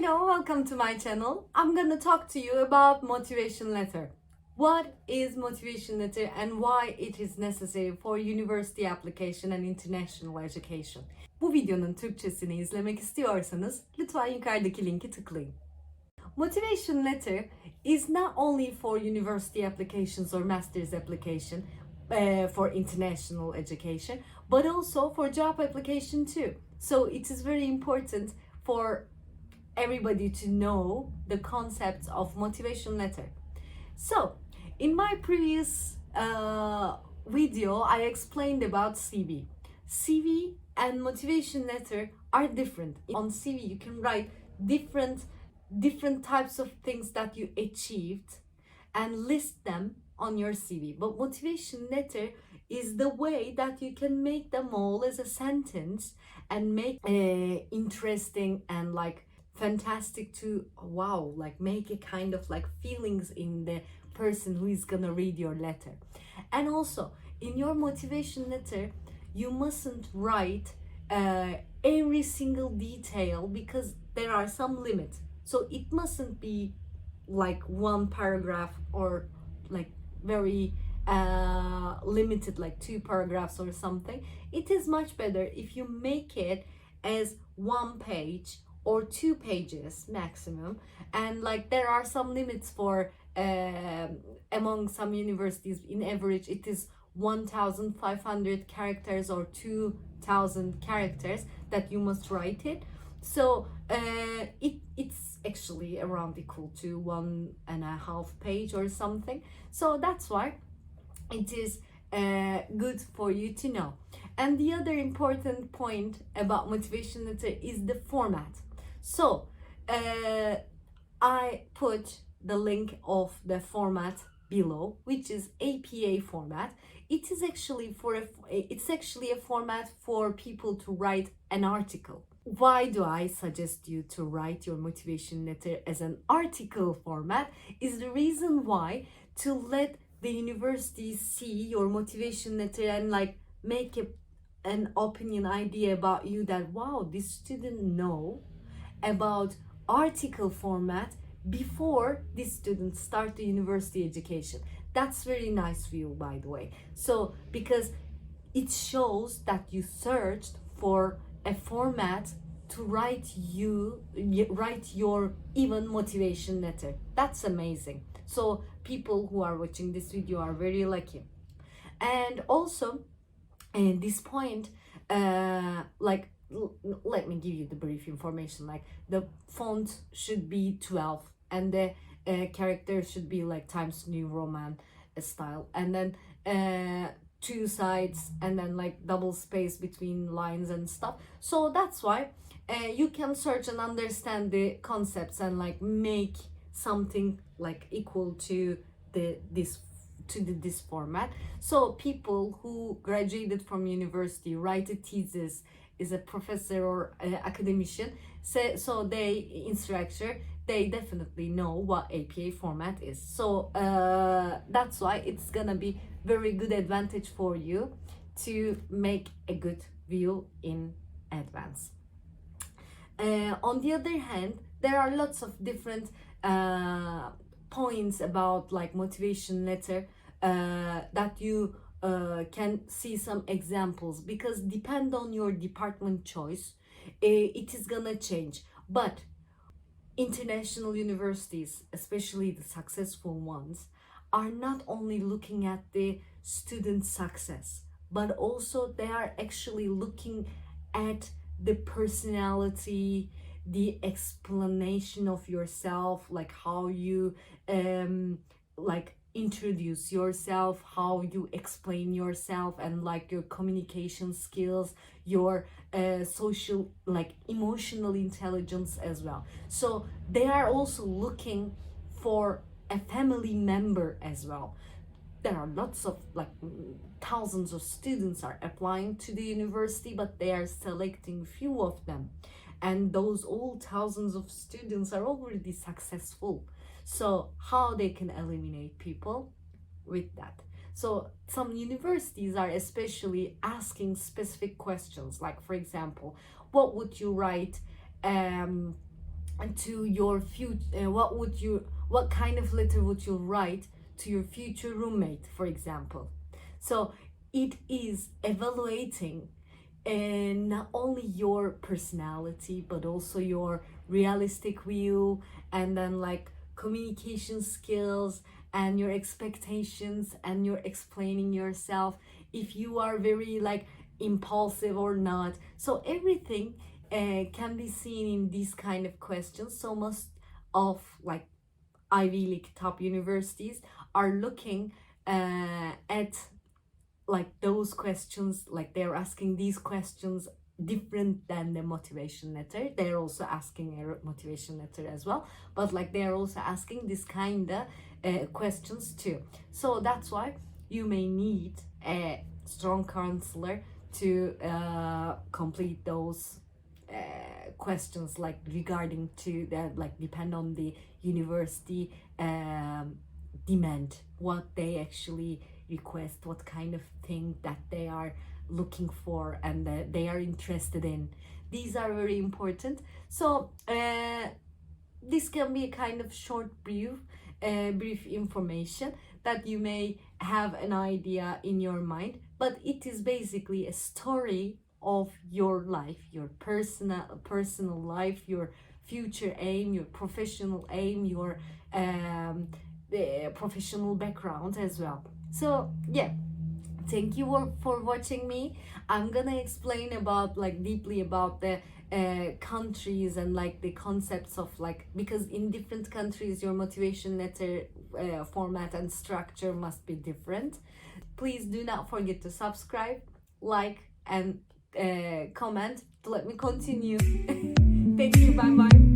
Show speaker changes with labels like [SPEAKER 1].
[SPEAKER 1] Hello, welcome to my channel. I'm gonna talk to you about motivation letter. What is motivation letter and why it is necessary for university application and international education? Bu videonun Türkçesini izlemek istiyorsanız lütfen yukarıdaki linki tıklayın. Motivation letter is not only for university applications or master's application for international education, but also for job application too. So it is very important for everybody to know the concept of motivation letter. So in my previous video I explained about CV. CV and motivation letter are different. On CV you can write different types of things that you achieved and list them on your CV. But motivation letter is the way that you can make them all as a sentence and make interesting and like fantastic to make a kind of like feelings in the person who is gonna read your letter. And also in your motivation letter you mustn't write every single detail because there are some limits. So it mustn't be like one paragraph or like very limited, like 2 paragraphs or something. It is much better if you make it as 1 page or 2 pages maximum, and like there are some limits for among some universities. In average it is 1,500 characters or 2,000 characters that you must write it. So it's actually around equal to 1.5 page or something. So that's why it is good for you to know. And the other important point about motivation letter is the format. So I put the link of the format below, which is APA format. It is actually it's actually a format for people to write an article. Why do I suggest you to write your motivation letter as an article format? Is the reason why to let the university see your motivation letter and like make an opinion idea about you, that wow, this student know about article format before this student start the university education. That's very nice view, by the way. So because it shows that you searched for a format to write your even motivation letter. That's amazing. So people who are watching this video are very lucky. And also at this point let me give you the brief information. Like the font should be 12 and the character should be like Times New Roman style, and then 2 sides and then like double space between lines and stuff. So that's why you can search and understand the concepts and like make something like equal to this format. So people who graduated from university, write a thesis, is a professor or academician, so they instructor, they definitely know what APA format is. So that's why it's gonna be very good advantage for you to make a good view in advance. On the other hand, there are lots of different points about like motivation letter that you can see some examples, because depend on your department choice it is gonna change. But international universities, especially the successful ones, are not only looking at the student success, but also they are actually looking at the personality, the explanation of yourself, like how you like introduce yourself, how you explain yourself, and like your communication skills, your social, like emotional intelligence as well. So they are also looking for a family member as well. There are lots of like thousands of students are applying to the university, but they are selecting few of them, and those all thousands of students are already successful. So how they can eliminate people with that? So some universities are especially asking specific questions, like for example, what would you write to your future, what kind of letter would you write to your future roommate, for example. So it is evaluating not only your personality but also your realistic view, and then like communication skills and your expectations, and you're explaining yourself, if you are very like impulsive or not. So everything can be seen in these kind of questions. So most of like Ivy League top universities are looking at like those questions, like they're asking these questions different than the motivation letter. They're also asking a motivation letter as well, but like they're also asking this kind of questions too. So that's why you may need a strong counselor to complete those questions, like regarding to that, like depend on the university demand, what they actually request, what kind of thing that they are looking for and that they are interested in. These are very important. So this can be a kind of short brief information that you may have an idea in your mind, but it is basically a story of your life, your personal life, your future aim, your professional aim, your professional background as well. So yeah, thank you for watching me. I'm gonna explain about like deeply about the countries and like the concepts of like, because in different countries your motivation letter format and structure must be different. Please do not forget to subscribe, like, and comment to let me continue. Thank you, bye bye.